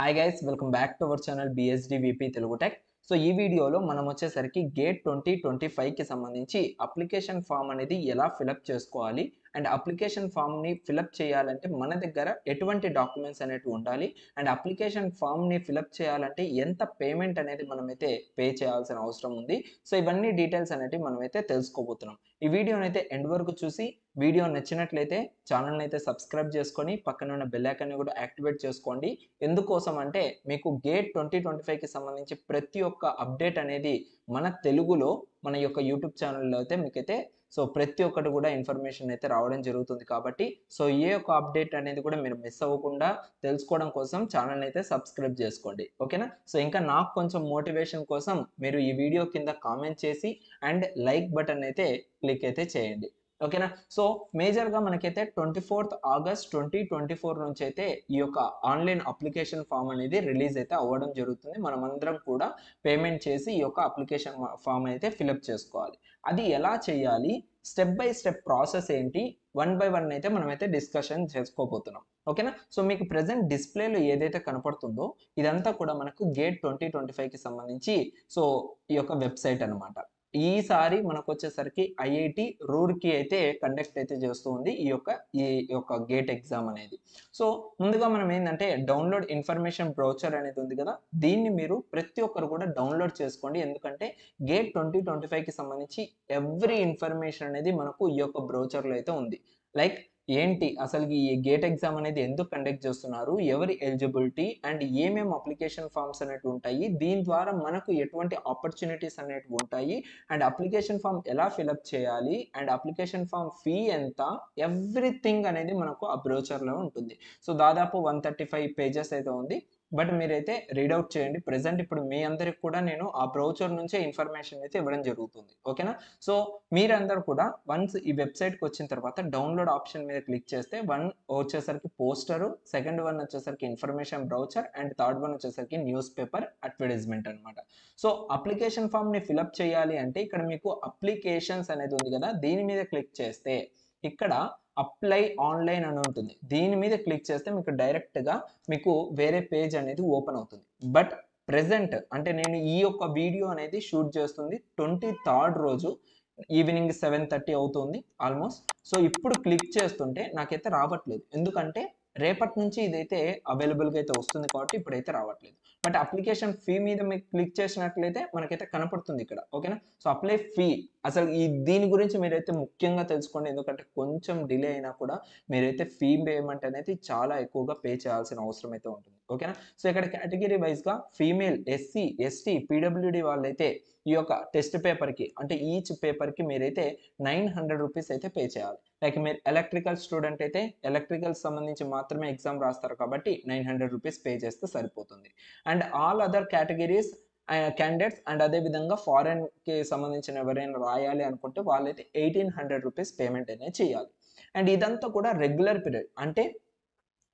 Hi guys, welcome back to our channel BSDVP Telugu tech. So ఈ వీడియోలో మనం వచ్చేసరికి గేట్ 2025కి సంబంధించి అప్లికేషన్ ఫామ్ అనేది ఎలా ఫిలప్ చేసుకోవాలి అండ్ అప్లికేషన్ ఫామ్ని ఫిలప్ చేయాలంటే మన దగ్గర ఎటువంటి డాక్యుమెంట్స్ అనేవి ఉండాలి అండ్ అప్లికేషన్ ఫామ్ని ఫిలప్ చేయాలంటే ఎంత పేమెంట్ అనేది మనమైతే పే చేయాల్సిన అవసరం ఉంది. సో ఇవన్నీ డీటెయిల్స్ అనేవి మనమైతే తెలుసుకోబోతున్నాం. ఈ వీడియోని అయితే ఎండ్ వరకు చూసి వీడియో నచ్చినట్లయితే ఛానల్ని అయితే సబ్స్క్రైబ్ చేసుకొని పక్కన ఉన్న బెల్ ఐకాన్ని కూడా యాక్టివేట్ చేసుకోండి. ఎందుకోసం అంటే మీకు గేట్ 2025కి సంబంధించి ప్రతి ఒక్క అప్డేట్ అనేది మన తెలుగులో మన యొక్క యూట్యూబ్ ఛానల్లో అయితే మీకైతే సో ప్రతి ఒక్కటి కూడా ఇన్ఫర్మేషన్ అయితే రావడం జరుగుతుంది. కాబట్టి సో ఏ యొక్క అప్డేట్ అనేది కూడా మీరు మిస్ అవ్వకుండా తెలుసుకోవడం కోసం ఛానల్ని అయితే సబ్స్క్రైబ్ చేసుకోండి, ఓకేనా. సో ఇంకా నాకు కొంచెం మోటివేషన్ కోసం మీరు ఈ వీడియో కింద కామెంట్ చేసి అండ్ లైక్ బటన్ అయితే క్లిక్ అయితే చేయండి, ఓకేనా. సో మేజర్గా మనకైతే 24th August 2024 నుంచి అయితే ఈ యొక్క ఆన్లైన్ అప్లికేషన్ ఫామ్ అనేది రిలీజ్ అయితే అవ్వడం జరుగుతుంది. మనమందరం కూడా పేమెంట్ చేసి ఈ యొక్క అప్లికేషన్ ఫామ్ అయితే ఫిలప్ చేసుకోవాలి. అది ఎలా చేయాలి, స్టెప్ బై స్టెప్ ప్రాసెస్ ఏంటి, వన్ బై వన్ అయితే మనమైతే డిస్కషన్ చేసుకోబోతున్నాం, ఓకేనా. సో మీకు ప్రెసెంట్ డిస్ప్లేలో ఏదైతే కనపడుతుందో ఇదంతా కూడా మనకు గేట్ 2025కి సంబంధించి సో ఈ యొక్క వెబ్సైట్ అనమాట. ఈసారి మనకు వచ్చేసరికి ఐఐటి రూర్కీ అయితే కండక్ట్ అయితే చేస్తూ ఉంది ఈ యొక్క గేట్ ఎగ్జామ్ అనేది. సో ముందుగా మనం ఏంటంటే డౌన్లోడ్ ఇన్ఫర్మేషన్ బ్రౌచర్ అనేది ఉంది కదా, దీన్ని మీరు ప్రతి ఒక్కరు కూడా డౌన్లోడ్ చేసుకోండి. ఎందుకంటే గేట్ 2025కి సంబంధించి ఎవ్రీ ఇన్ఫర్మేషన్ అనేది మనకు ఈ యొక్క బ్రౌచర్లో అయితే ఉంది. లైక్ ఏంటి అసలు ఈ గేట్ ఎగ్జామ్ అనేది ఎందుకు కండక్ట్ చేస్తున్నారు, ఎవరి ఎలిజిబిలిటీ అండ్ ఏమేమి అప్లికేషన్ ఫామ్స్ అనేవి ఉంటాయి, దీని ద్వారా మనకు ఎటువంటి ఆపర్చునిటీస్ అనేవి ఉంటాయి అండ్ అప్లికేషన్ ఫామ్ ఎలా ఫిలప్ చేయాలి అండ్ అప్లికేషన్ ఫామ్ ఫీ ఎంత, ఎవ్రీథింగ్ అనేది మనకు ఆ బ్రోచర్లో ఉంటుంది. సో దాదాపు 135 పేజెస్ అయితే ఉంది. బట్ మీరైతే రీడౌట్ చేయండి. ప్రెసెంట్ ఇప్పుడు మీ అందరికి కూడా నేను ఆ బ్రౌచర్ నుంచే ఇన్ఫర్మేషన్ అయితే ఇవ్వడం జరుగుతుంది, ఓకేనా. సో మీరందరూ కూడా వన్స్ ఈ వెబ్సైట్కి వచ్చిన తర్వాత డౌన్లోడ్ ఆప్షన్ మీద క్లిక్ చేస్తే వన్ వచ్చేసరికి పోస్టరు, సెకండ్ వన్ వచ్చేసరికి information brochure and third one వచ్చేసరికి న్యూస్ పేపర్ అడ్వర్టైజ్మెంట్ అనమాట. సో అప్లికేషన్ ఫామ్ని ఫిలప్ చేయాలి అంటే ఇక్కడ మీకు అప్లికేషన్స్ అనేది ఉంది కదా, దీని మీద క్లిక్ చేస్తే ఇక్కడ అప్లై ఆన్లైన్ అని ఉంటుంది. దీని మీద క్లిక్ చేస్తే మీకు డైరెక్ట్గా మీకు వేరే పేజ్ అనేది ఓపెన్ అవుతుంది. బట్ ప్రెసెంట్ అంటే నేను ఈ యొక్క వీడియో అనేది షూట్ చేస్తుంది 23rd రోజు ఈవినింగ్ 7:30 అవుతుంది ఆల్మోస్ట్. సో ఇప్పుడు క్లిక్ చేస్తుంటే నాకైతే రావట్లేదు, ఎందుకంటే రేపటి నుంచి ఇదైతే అవైలబుల్గా అయితే వస్తుంది కాబట్టి ఇప్పుడైతే రావట్లేదు. బట్ అప్లికేషన్ ఫీ మీద మీకు క్లిక్ చేసినట్లయితే మనకైతే కనపడుతుంది ఇక్కడ, ఓకేనా. సో అప్లై ఫీ అసలు దీని గురించి మీరైతే ముఖ్యంగా తెలుసుకోండి, ఎందుకంటే కొంచెం డిలే అయినా కూడా మీరైతే ఫీ పేమెంట్ అనేది చాలా ఎక్కువగా పే చేయాల్సిన అవసరం అయితే ఉంటుంది, ఓకేనా. సో ఇక్కడ కేటగిరీ వైజ్గా ఫీమేల్, ఎస్సీ, ఎస్టీ, పీడబ్ల్యూడి వాళ్ళైతే ఈ యొక్క టెస్ట్ పేపర్కి అంటే ఈచ్ పేపర్కి మీరైతే 900 రూపీస్ అయితే పే చేయాలి. లైక్ మీరు ఎలక్ట్రికల్ స్టూడెంట్ అయితే ఎలక్ట్రికల్ సంబంధించి మాత్రమే ఎగ్జామ్ రాస్తారు కాబట్టి 900 రూపీస్ పే చేస్తే సరిపోతుంది. And all other categories candidates and అదేవిధంగా ఫారెన్కి సంబంధించిన ఎవరైనా రాయాలి అనుకుంటే వాళ్ళైతే 1800 రూపీస్ పేమెంట్ అనేది చేయాలి. అండ్ ఇదంతా కూడా రెగ్యులర్ పీరియడ్ అంటే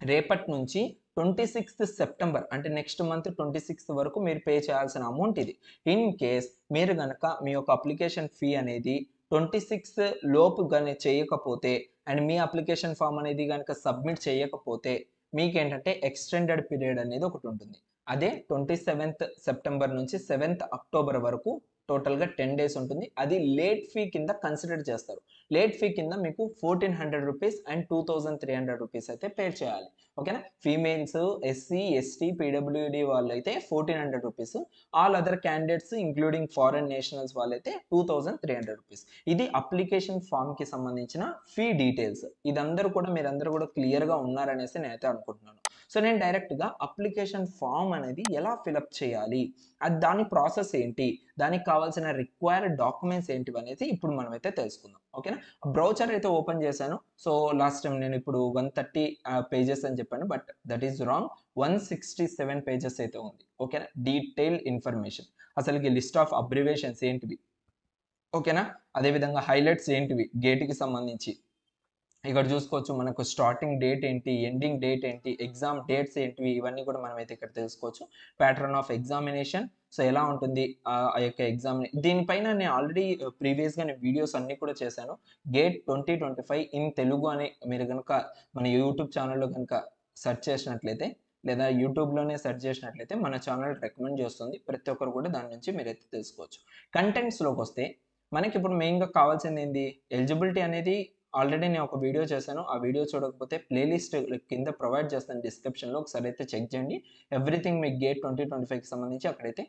రేపటి నుంచి 26th సెప్టెంబర్ అంటే నెక్స్ట్ మంత్ 26th వరకు మీరు పే చేయాల్సిన అమౌంట్ ఇది. ఇన్ కేస్ మీరు కనుక మీ యొక్క అప్లికేషన్ ఫీ అనేది 26th లోపు కానీ చేయకపోతే అండ్ మీ అప్లికేషన్ ఫామ్ అనేది కనుక సబ్మిట్ చేయకపోతే మీకేంటంటే ఎక్స్టెండెడ్ పీరియడ్ అనేది ఒకటి ఉంటుంది. అదే 27th సెప్టెంబర్ నుంచి 7th అక్టోబర్ వరకు టోటల్గా 10 days ఉంటుంది. అది లేట్ ఫీ కింద కన్సిడర్ చేస్తారు. లేట్ ఫీ కింద మీకు 1400 రూపీస్ అండ్ 2300 రూపీస్ అయితే పే చేయాలి, ఓకేనా. ఫీమేల్స్, ఎస్సీ, ఎస్టీ, పీడబ్ల్యూడి వాళ్ళు అయితే 1400 rupees, all other candidates including foreign nationals వాళ్ళైతే 2300 రూపీస్. ఇది అప్లికేషన్ ఫామ్కి సంబంధించిన ఫీ డీటెయిల్స్. ఇదందరూ కూడా మీరందరూ కూడా క్లియర్గా ఉన్నారనేసి నేనైతే అనుకుంటున్నాను. సో నేను డైరెక్ట్గా అప్లికేషన్ ఫామ్ అనేది ఎలా ఫిలప్ చేయాలి, అది దాని ప్రాసెస్ ఏంటి, దానికి కావాల్సిన రిక్వైర్డ్ డాక్యుమెంట్స్ ఏంటివి అనేది ఇప్పుడు మనమైతే తెలుసుకుందాం, ఓకేనా. బ్రౌచర్ అయితే ఓపెన్ చేశాను. సో లాస్ట్ టైం నేను ఇప్పుడు 130 పేజెస్ అని చెప్పాను, but that is wrong. 167 pages అయితే ఉంది, ఓకేనా. డీటెయిల్ ఇన్ఫర్మేషన్, అసలుకి లిస్ట్ ఆఫ్ అబ్రివేషన్స్ ఏంటివి, ఓకేనా. అదేవిధంగా హైలైట్స్ ఏంటివి గేట్కి సంబంధించి ఇక్కడ చూసుకోవచ్చు. మనకు స్టార్టింగ్ డేట్ ఏంటి, ఎండింగ్ డేట్ ఏంటి, ఎగ్జామ్ డేట్స్ ఏంటివి, ఇవన్నీ కూడా మనమైతే ఇక్కడ తెలుసుకోవచ్చు. ప్యాటర్న్ ఆఫ్ ఎగ్జామినేషన్, సో ఎలా ఉంటుంది ఆ యొక్క ఎగ్జామ్. దీనిపైన నేను ఆల్రెడీ ప్రీవియస్గా నేను వీడియోస్ అన్నీ కూడా చేశాను. గేట్ 2025 ఇన్ తెలుగు అని మీరు కనుక మన యూట్యూబ్ ఛానల్లో కనుక సెర్చ్ చేసినట్లయితే లేదా యూట్యూబ్లోనే సెర్చ్ చేసినట్లయితే మన ఛానల్ రికమెండ్ చేస్తుంది. ప్రతి ఒక్కరు కూడా దాని నుంచి మీరైతే తెలుసుకోవచ్చు. కంటెంట్స్లోకి వస్తే మనకి ఇప్పుడు మెయిన్గా కావాల్సింది ఏంది, ఎలిజిబిలిటీ అనేది ఆల్రెడీ నేను ఒక వీడియో చేశాను. ఆ వీడియో చూడకపోతే ప్లేలిస్ట్ కింద ప్రొవైడ్ చేస్తాను డిస్క్రిప్షన్లో, ఒకసారి అయితే చెక్ చేయండి. ఎవ్రీథింగ్ మీకు గేట్ 2025కి సంబంధించి అక్కడైతే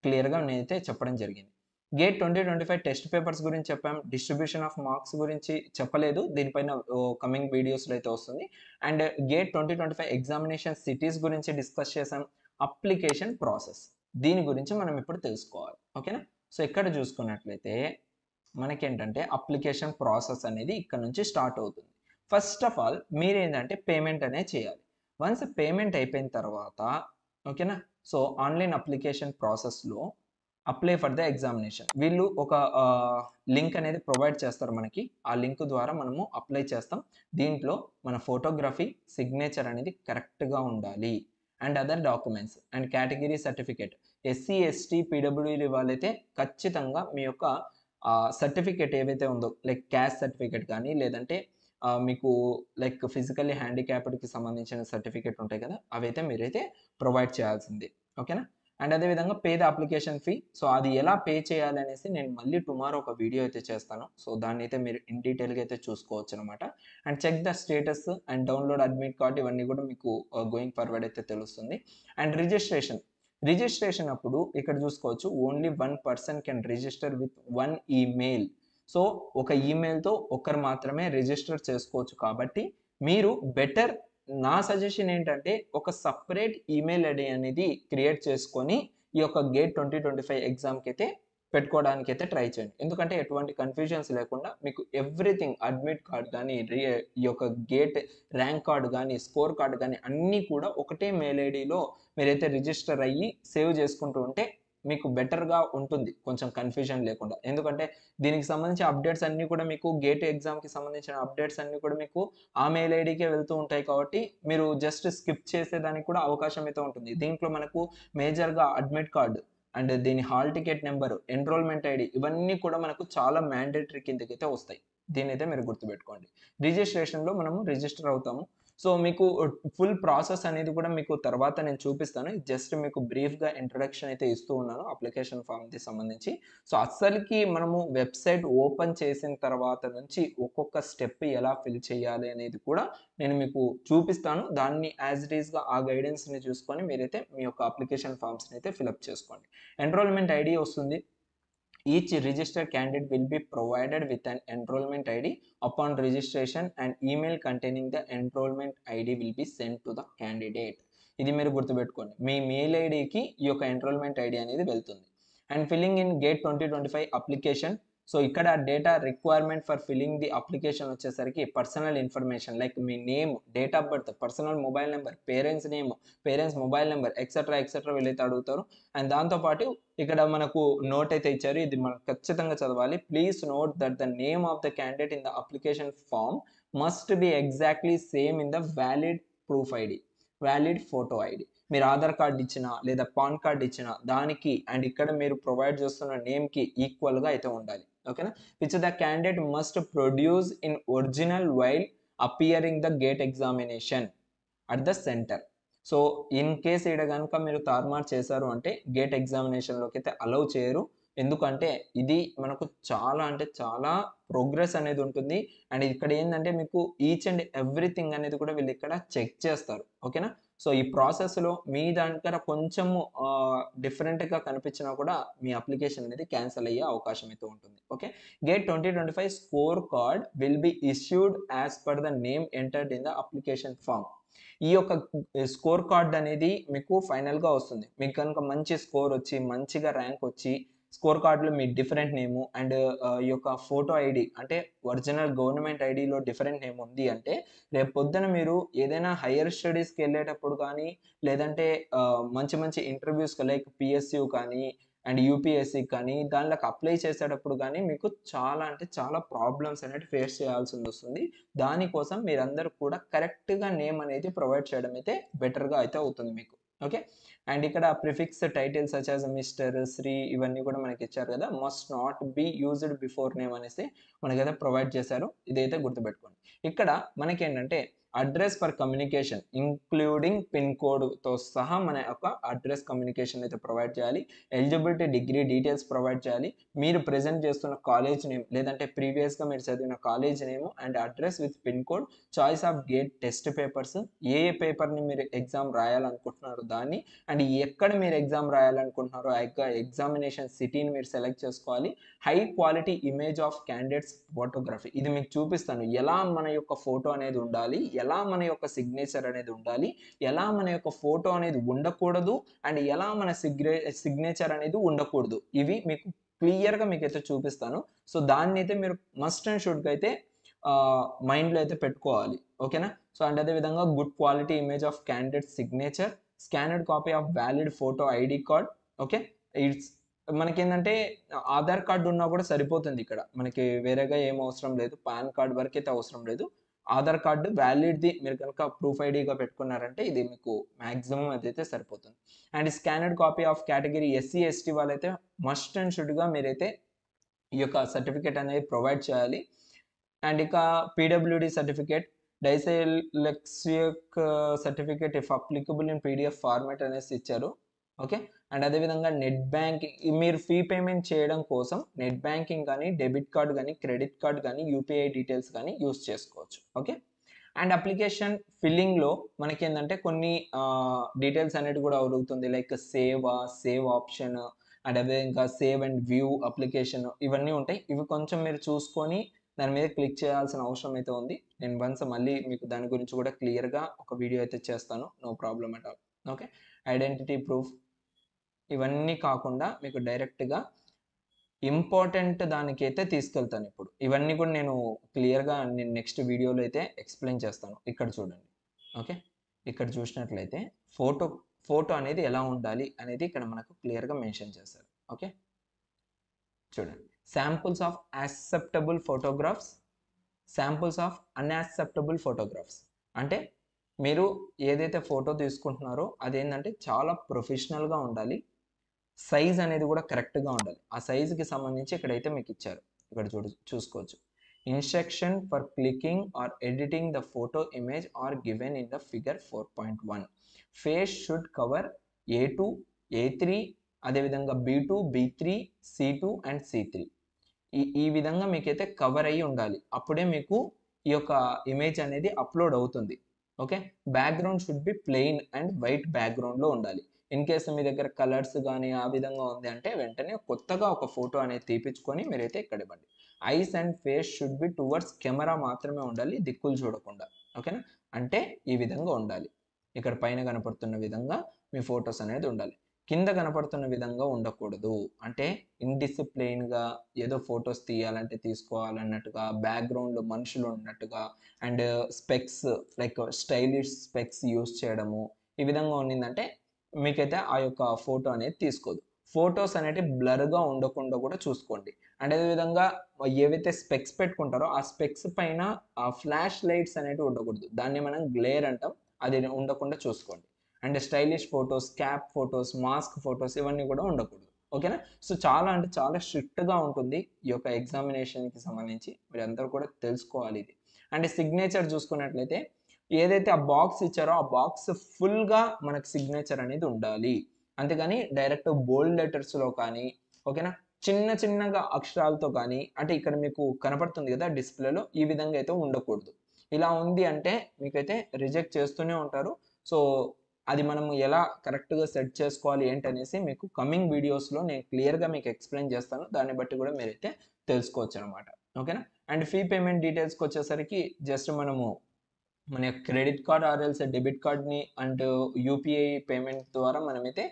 క్లియర్గా నేనైతే చెప్పడం జరిగింది. గేట్ 2025 టెస్ట్ పేపర్స్ గురించి చెప్పాం, డిస్ట్రిబ్యూషన్ ఆఫ్ మార్క్స్ గురించి చెప్పలేదు, దీనిపైన కమింగ్ వీడియోస్లో అయితే వస్తుంది. అండ్ గేట్ 2025 ఎగ్జామినేషన్ సిటీస్ గురించి డిస్కస్ చేసాం. అప్లికేషన్ ప్రాసెస్ దీని గురించి మనం ఇప్పుడు తెలుసుకోవాలి. ఓకేనా? సో ఇక్కడ చూసుకున్నట్లయితే మనకేంటంటే అప్లికేషన్ ప్రాసెస్ అనేది ఇక్కడ నుంచి స్టార్ట్ అవుతుంది. ఫస్ట్ ఆఫ్ ఆల్ మీరు ఏంటంటే పేమెంట్ అనేది చేయాలి. వన్స్ పేమెంట్ అయిపోయిన తర్వాత ఓకేనా, సో ఆన్లైన్ అప్లికేషన్ ప్రాసెస్లో అప్లై ఫర్ ద ఎగ్జామినేషన్ వీళ్ళు ఒక లింక్ అనేది ప్రొవైడ్ చేస్తారు మనకి. ఆ లింక్ ద్వారా మనము అప్లై చేస్తాం. దీంట్లో మన ఫోటోగ్రఫీ, సిగ్నేచర్ అనేది కరెక్ట్గా ఉండాలి. And other documents and category certificate. SC, ST, PWD వాళ్ళైతే ఖచ్చితంగా మీ యొక్క సర్టిఫికేట్ ఏవైతే ఉందో లైక్ క్యాస్ట్ సర్టిఫికేట్ కానీ లేదంటే మీకు లైక్ ఫిజికల్లీ హ్యాండిక్యాప్డ్కి సంబంధించిన సర్టిఫికేట్ ఉంటాయి కదా, అవైతే మీరైతే ప్రొవైడ్ చేయాల్సింది. ఓకేనా? అండ్ అదేవిధంగా pay the application fee. So అది ఎలా పే చేయాలి అనేసి నేను మళ్ళీ టుమారో ఒక వీడియో అయితే చేస్తాను. సో దాన్ని అయితే మీరు ఇన్ డీటెయిల్గా అయితే చూసుకోవచ్చు అనమాట. And check the status and download admit card, ఇవన్నీ కూడా మీకు గోయింగ్ ఫార్వర్డ్ అయితే తెలుస్తుంది. అండ్ రిజిస్ట్రేషన్ అప్పుడు ఇక్కడ చూసుకోవచ్చు, only 1 person can register with 1 email. So ఒక ఈమెయిల్తో ఒక్కరు మాత్రమే రిజిస్టర్ చేసుకోవచ్చు. కాబట్టి మీరు బెటర్, నా సజెషన్ ఏంటంటే ఒక సపరేట్ ఈమెయిల్ ఐడి అనేది క్రియేట్ చేసుకొని ఈ యొక్క గేట్ 2025 ఎగ్జామ్కి అయితే పెట్టుకోవడానికి అయితే ట్రై చేయండి. ఎందుకంటే ఎటువంటి కన్ఫ్యూజన్స్ లేకుండా మీకు ఎవ్రీథింగ్, అడ్మిట్ కార్డ్ కానీ, ఈ యొక్క గేట్ ర్యాంక్ కార్డ్ కానీ, స్కోర్ కార్డ్ కానీ అన్నీ కూడా ఒకటే మెయిల్ ఐడిలో మీరైతే రిజిస్టర్ అయ్యి సేవ్ చేసుకుంటూ ఉంటే మీకు బెటర్గా ఉంటుంది, కొంచెం కన్ఫ్యూజన్ లేకుండా. ఎందుకంటే దీనికి సంబంధించి అప్డేట్స్ అన్నీ కూడా మీకు గేట్ ఎగ్జామ్కి సంబంధించిన అప్డేట్స్ అన్నీ కూడా మీకు ఆ మెయిల్ ఐడికే వెళ్తూ ఉంటాయి. కాబట్టి మీరు జస్ట్ స్కిప్ చేసేదానికి కూడా అవకాశం అయితే ఉంటుంది. దీంట్లో మనకు మేజర్గా అడ్మిట్ కార్డు అండ్ దీని hall ticket number, enrolment ID, ఇవన్నీ కూడా మనకు చాలా మ్యాండేటరీ కిందకైతే వస్తాయి. దీని అయితే మీరు గుర్తుపెట్టుకోండి. రిజిస్ట్రేషన్లో మనము రిజిస్టర్ అవుతాము. సో మీకు ఫుల్ ప్రాసెస్ అనేది కూడా మీకు తర్వాత నేను చూపిస్తాను. జస్ట్ మీకు బ్రీఫ్గా ఇంట్రడక్షన్ అయితే ఇస్తూ ఉన్నాను అప్లికేషన్ ఫామ్కి సంబంధించి. సో అస్సలకి మనము వెబ్సైట్ ఓపెన్ చేసిన తర్వాత నుంచి ఒక్కొక్క స్టెప్ ఎలా ఫిల్ చేయాలి అనేది కూడా నేను మీకు చూపిస్తాను. దాన్ని యాజ్ ఇట్ ఈస్గా ఆ గైడెన్స్ని చూసుకొని మీరైతే మీ యొక్క అప్లికేషన్ ఫామ్స్ని అయితే ఫిలప్ చేసుకోండి. ఎన్రోల్మెంట్ ఐడి వస్తుంది. Each registered candidate will be provided with an enrollment ID upon registration, and email containing the enrollment ID will be sent to the candidate. ఇది మీరు గుర్తుపెట్టుకోండి, మీ మెయిల్ ఐడికి ఈ యొక్క ఎన్రోల్మెంట్ ఐడి అనేది వెళ్తుంది. And filling in GATE 2025 application. So ఇక్కడ data requirement for filling the application వచ్చేసరికి పర్సనల్ ఇన్ఫర్మేషన్ లైక్ మీ name, date of birth, personal mobile number, parents name, parents mobile number, etcetera వీళ్ళైతే అడుగుతారు. అండ్ దాంతోపాటు ఇక్కడ మనకు నోట్ అయితే ఇచ్చారు, ఇది మనం ఖచ్చితంగా చదవాలి. Please note that the name of the candidate in the application form must be exactly same in the valid proof ID, valid photo ID. మీరు ఆధార్ కార్డ్ ఇచ్చినా లేదా పాన్ కార్డ్ ఇచ్చినా దానికి అండ్ ఇక్కడ మీరు ప్రొవైడ్ చేస్తున్న నేమ్కి ఈక్వల్గా అయితే ఉండాలి. ఓకేనా? Which the candidate must produce in original while appearing the gate examination at the centre. So in case ఇక్కడ కనుక మీరు తారుమారు చేశారు అంటే గేట్ ఎగ్జామినేషన్లోకి అయితే అలౌ చేయరు. ఎందుకంటే ఇది మనకు చాలా అంటే చాలా ప్రోగ్రెస్ అనేది ఉంటుంది. అండ్ ఇక్కడ ఏంటంటే మీకు ఈచ్ అండ్ ఎవ్రీథింగ్ అనేది కూడా వీళ్ళు ఇక్కడ చెక్ చేస్తారు. ఓకేనా? సో ఈ ప్రాసెస్లో మీ దగ్గర కొంచెము డిఫరెంట్గా కనిపించినా కూడా మీ అప్లికేషన్ అనేది క్యాన్సిల్ అయ్యే అవకాశం అయితే ఉంటుంది. Okay? GATE 2025 score card will be issued as per the name entered in the application form. ఈ యొక్క స్కోర్ కార్డ్ అనేది మీకు ఫైనల్గా వస్తుంది. మీకు కనుక మంచి స్కోర్ వచ్చి మంచిగా ర్యాంక్ వచ్చి స్కోర్ కార్డులో మీ డిఫరెంట్ నేము అండ్ ఈ యొక్క ఫోటో ఐడి అంటే ఒరిజినల్ గవర్నమెంట్ ఐడిలో డిఫరెంట్ నేమ్ ఉంది అంటే రేపు పొద్దున మీరు ఏదైనా హయ్యర్ స్టడీస్కి వెళ్ళేటప్పుడు కానీ లేదంటే మంచి మంచి ఇంటర్వ్యూస్కి లైక్ పిఎస్యు కానీ అండ్ యూపీఎస్సి కానీ దానిలోకి అప్లై చేసేటప్పుడు కానీ మీకు చాలా అంటే చాలా ప్రాబ్లమ్స్ అనేది ఫేస్ చేయాల్సి వస్తుంది. దానికోసం మీరందరూ కూడా కరెక్ట్గా నేమ్ అనేది ప్రొవైడ్ చేయడం అయితే బెటర్గా అయితే అవుతుంది మీకు. ఓకే? అండ్ ఇక్కడ prefix titles such as mister, Shri, ఇవన్నీ కూడా మనకి ఇచ్చారు కదా. Must not be used before name అనేసి మనకైతే ప్రొవైడ్ చేశారు. ఇదైతే గుర్తుపెట్టుకోండి. ఇక్కడ మనకి ఏంటంటే address for communication including pin కోడ్తో సహా మన యొక్క అడ్రస్ కమ్యూనికేషన్ అయితే ప్రొవైడ్ చేయాలి. ఎలిజిబిలిటీ డిగ్రీ డీటెయిల్స్ ప్రొవైడ్ చేయాలి. మీరు ప్రెజెంట్ చేస్తున్న కాలేజ్ నేమ్ లేదంటే ప్రీవియస్గా మీరు చదివిన college name and address with pin code, choice of GATE test papers, ఏ పేపర్ని మీరు ఎగ్జామ్ రాయాలనుకుంటున్నారో దాన్ని, అండ్ ఎక్కడ మీరు ఎగ్జామ్ రాయాలనుకుంటున్నారో ఆ యొక్క ఎగ్జామినేషన్ సిటీని మీరు సెలెక్ట్ చేసుకోవాలి. High quality image of candidates photography, ఇది మీకు చూపిస్తాను ఎలా మన యొక్క ఫోటో అనేది ఉండాలి, ఎలా మన యొక్క సిగ్నేచర్ అనేది ఉండాలి, ఎలా మన యొక్క ఫోటో అనేది ఉండకూడదు, అండ్ ఎలా మన సిగ్నేచర్ అనేది ఉండకూడదు. ఇవి మీకు క్లియర్గా మీకైతే చూపిస్తాను. సో దాన్ని అయితే మీరు మస్ట్ అండ్ షుడ్గా అయితే మైండ్లో అయితే పెట్టుకోవాలి. ఓకేనా. సో అండ్ అదేవిధంగా good quality image of candidate signature, స్కానర్డ్ copy of valid photo ID card. Okay, it's మనకేంటంటే ఆధార్ కార్డు ఉన్నా కూడా సరిపోతుంది. ఇక్కడ మనకి వేరేగా ఏం అవసరం లేదు, పాన్ కార్డ్ వరకు అయితే అవసరం లేదు. ఆధార్ కార్డు వ్యాలిడ్ది మీరు కనుక ప్రూఫ్ ఐడిగా పెట్టుకున్నారంటే ఇది మీకు మ్యాక్సిమం అదైతే సరిపోతుంది. And scanned copy of category SC ST వాళ్ళైతే మస్ట్ అండ్ షుడ్గా మీరైతే ఈ యొక్క సర్టిఫికేట్ అనేది ప్రొవైడ్ చేయాలి. అండ్ ఇక PWD certificate, dyslexic certificate if applicable in PDF format అనేసి ఇచ్చారు. ఓకే, అండ్ అదేవిధంగా నెట్ బ్యాంకింగ్, మీరు ఫీ పేమెంట్ చేయడం కోసం నెట్ బ్యాంకింగ్ కానీ డెబిట్ కార్డ్ కానీ క్రెడిట్ కార్డ్ కానీ యూపీఐ డీటెయిల్స్ కానీ యూస్ చేసుకోవచ్చు. ఓకే, అండ్ అప్లికేషన్ ఫిల్లింగ్లో మనకి ఏంటంటే కొన్ని డీటెయిల్స్ అనేది కూడా అడుగుతుంది, లైక్ సేవ్ ఆప్షన్ అండ్ అదే ఇంకా సేవ్ అండ్ వ్యూ అప్లికేషన్, ఇవన్నీ ఉంటాయి. ఇవి కొంచెం మీరు చూసుకొని దాని మీద క్లిక్ చేయాల్సిన అవసరం అయితే ఉంది. నేను వన్స్ మళ్ళీ మీకు దాని గురించి కూడా క్లియర్గా ఒక వీడియో అయితే చేస్తాను, no problem at all. Okay, identity proof, ఇవన్నీ కాకుండా మీకు డైరెక్ట్గా ఇంపార్టెంట్ దానికైతే తీసుకెళ్తాను. ఇప్పుడు ఇవన్నీ కూడా నేను క్లియర్గా నేను నెక్స్ట్ వీడియోలో అయితే ఎక్స్ప్లెయిన్ చేస్తాను. ఇక్కడ చూడండి. ఓకే, ఇక్కడ చూసినట్లయితే ఫోటో అనేది ఎలా ఉండాలి అనేది ఇక్కడ మనకు క్లియర్గా మెన్షన్ చేస్తారు. ఓకే, చూడండి. Samples of acceptable photographs, samples of unacceptable photographs, అంటే మీరు ఏదైతే ఫోటో తీసుకుంటున్నారో అదేంటంటే చాలా ప్రొఫెషనల్గా ఉండాలి, సైజ్ అనేది కూడా కరెక్ట్గా ఉండాలి. ఆ సైజుకి సంబంధించి ఇక్కడైతే మీకు ఇచ్చారు, ఇక్కడ చూసుకోవచ్చు. Instruction for clicking or editing the photo image are given in the figure 4.1. Face should cover A2 A3 అదేవిధంగా B2 B3 C2 and C3. ఈ విధంగా మీకైతే కవర్ అయ్యి ఉండాలి, అప్పుడే మీకు ఈ యొక్క ఇమేజ్ అనేది అప్లోడ్ అవుతుంది. Okay, background should be plain and white బ్యాక్గ్రౌండ్లో ఉండాలి. ఇన్ కేసు మీ దగ్గర కలర్స్ కానీ ఆ విధంగా ఉంది అంటే వెంటనే కొత్తగా ఒక ఫోటో అనేది తీపించుకొని మీరైతే ఇక్కడ ఇవ్వండి. Ice and face should be towards camera మాత్రమే ఉండాలి, దిక్కులు చూడకుండా. ఓకేనా, అంటే ఈ విధంగా ఉండాలి. ఇక్కడ పైన కనపడుతున్న విధంగా మీ ఫొటోస్ అనేది ఉండాలి, కింద కనపడుతున్న విధంగా ఉండకూడదు. అంటే ఇండిసిప్లైన్గా ఏదో ఫొటోస్ తీయాలంటే తీసుకోవాలన్నట్టుగా, బ్యాక్గ్రౌండ్లో మనుషులు ఉన్నట్టుగా, and specs like stylish specs use చేయడము, ఈ విధంగా ఉన్నిందంటే మీకైతే ఆ యొక్క ఫోటో అనేది తీసుకోదు. ఫొటోస్ అనేవి బ్లర్గా ఉండకుండా కూడా చూసుకోండి. అండ్ అదేవిధంగా ఏవైతే స్పెక్స్ పెట్టుకుంటారో ఆ స్పెక్స్ పైన ఆ ఫ్లాష్ లైట్స్ అనేవి ఉండకూడదు, దాన్ని మనం గ్లేర్ అంటాం, అది ఉండకుండా చూసుకోండి. And stylish photos, cap photos, mask photos ఇవన్నీ కూడా ఉండకూడదు. ఓకేనా. సో చాలా అంటే చాలా స్ట్రిక్ట్గా ఉంటుంది ఈ యొక్క ఎగ్జామినేషన్కి సంబంధించి, మీరందరూ కూడా తెలుసుకోవాలి ఇది. అండ్ సిగ్నేచర్ చూసుకున్నట్లయితే ఏదైతే ఆ బాక్స్ ఇచ్చారో ఆ బాక్స్ ఫుల్గా మనకు సిగ్నేచర్ అనేది ఉండాలి, అంతేగాని డైరెక్ట్ బోల్డ్ లెటర్స్లో కానీ, ఓకేనా, చిన్న చిన్నగా అక్షరాలతో కానీ, అంటే ఇక్కడ మీకు కనపడుతుంది కదా డిస్ప్లేలో, ఈ విధంగా అయితే ఉండకూడదు. ఇలా ఉంది అంటే మీకైతే రిజెక్ట్ చేస్తూనే ఉంటారు. సో అది మనం ఎలా కరెక్ట్గా సెట్ చేసుకోవాలి ఏంటనేసి మీకు కమింగ్ వీడియోస్లో నేను క్లియర్గా మీకు ఎక్స్ప్లెయిన్ చేస్తాను, దాన్ని బట్టి కూడా మీరైతే తెలుసుకోవచ్చు అనమాట. ఓకేనా. అండ్ ఫీ పేమెంట్ డీటెయిల్స్కి వచ్చేసరికి జస్ట్ మనము మన క్రెడిట్ కార్డ్ ఆర్ఎల్స్ డెబిట్ కార్డ్ని అండ్ యూపీఐ పేమెంట్ ద్వారా మనమైతే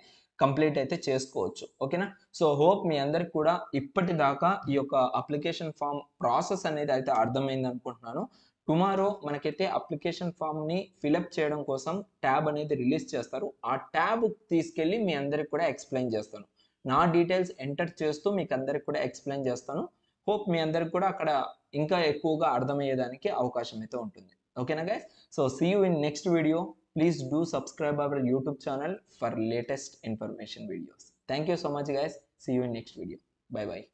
కంప్లీట్ అయితే చేసుకోవచ్చు. ఓకేనా. సో హోప్ మీ అందరికి కూడా ఇప్పటిదాకా ఈ యొక్క అప్లికేషన్ ఫామ్ ప్రాసెస్ అనేది అయితే అర్థమైంది అనుకుంటున్నాను. టుమారో మనకైతే అప్లికేషన్ ఫామ్ని ఫిలప్ చేయడం కోసం ట్యాబ్ అనేది రిలీజ్ చేస్తారు, ఆ ట్యాబ్ తీసుకెళ్ళి మీ అందరికి కూడా ఎక్స్ప్లెయిన్ చేస్తాను. నా డీటెయిల్స్ ఎంటర్ చేస్తూ మీకు అందరికి కూడా ఎక్స్ప్లెయిన్ చేస్తాను. హోప్ మీ అందరికి కూడా అక్కడ ఇంకా ఎక్కువగా అర్థమయ్యేదానికి అవకాశం అయితే ఉంటుంది. ఓకేనా guys. So see you in next video. Please do subscribe our YouTube channel for latest information videos. Thank you so much guys. See you in next video. Bye bye.